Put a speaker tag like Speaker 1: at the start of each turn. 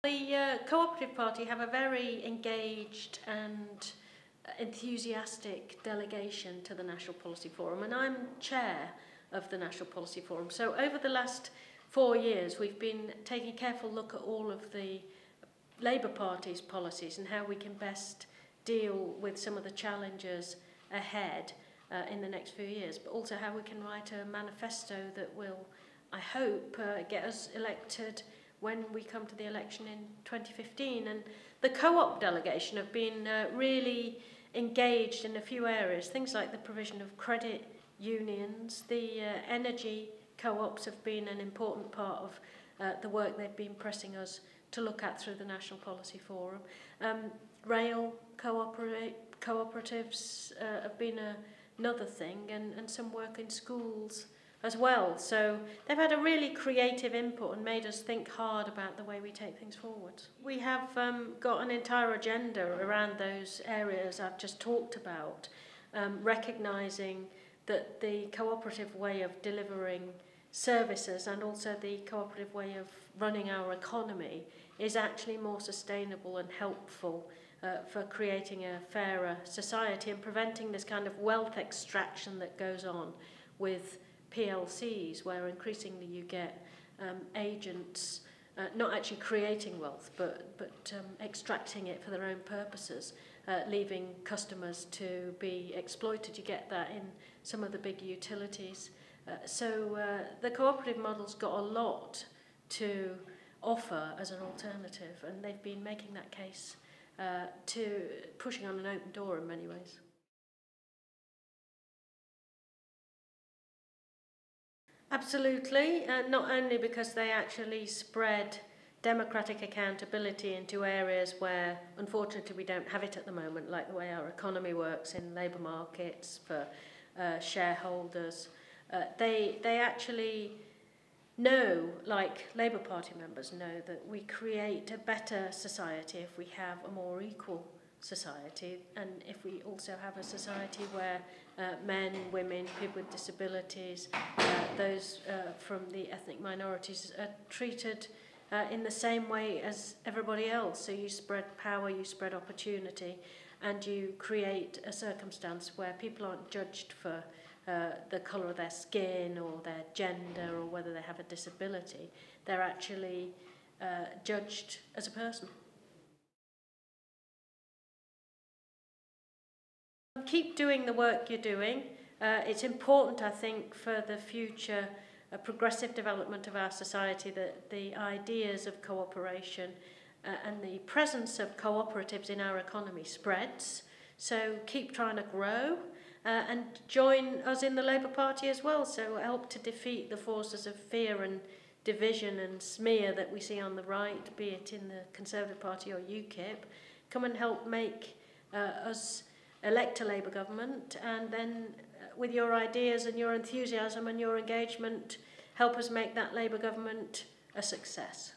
Speaker 1: The Cooperative Party have a very engaged and enthusiastic delegation to the National Policy Forum, and I'm chair of the National Policy Forum. So over the last 4 years we've been taking a careful look at all of the Labour Party's policies and how we can best deal with some of the challenges ahead in the next few years, but also how we can write a manifesto that will, I hope, get us elected when we come to the election in 2015. And the co-op delegation have been really engaged in a few areas, things like the provision of credit unions. The energy co-ops have been an important part of the work they've been pressing us to look at through the National Policy Forum. Rail cooperatives have been another thing, and some work in schools as well. So they've had a really creative input and made us think hard about the way we take things forward. We have got an entire agenda around those areas I've just talked about, recognising that the cooperative way of delivering services and also the cooperative way of running our economy is actually more sustainable and helpful for creating a fairer society and preventing this kind of wealth extraction that goes on with PLCs, where increasingly you get agents not actually creating wealth but extracting it for their own purposes, leaving customers to be exploited. You get that in some of the big utilities. So the cooperative model's got a lot to offer as an alternative, and they've been making that case to pushing on an open door in many ways. Absolutely, not only because they actually spread democratic accountability into areas where unfortunately we don't have it at the moment, like the way our economy works in labour markets for shareholders. They actually know, like Labour Party members know, that we create a better society if we have a more equal society, and if we also have a society where men, women, people with disabilities, those from the ethnic minorities are treated in the same way as everybody else. So you spread power, you spread opportunity, and you create a circumstance where people aren't judged for the colour of their skin or their gender or whether they have a disability. They're actually judged as a person. Keep doing the work you're doing. It's important, I think, for the future progressive development of our society that the ideas of cooperation and the presence of cooperatives in our economy spreads. So keep trying to grow and join us in the Labour Party as well. So help to defeat the forces of fear and division and smear that we see on the right, be it in the Conservative Party or UKIP. Come and help make us elect a Labour government, and then with your ideas and your enthusiasm and your engagement, help us make that Labour government a success.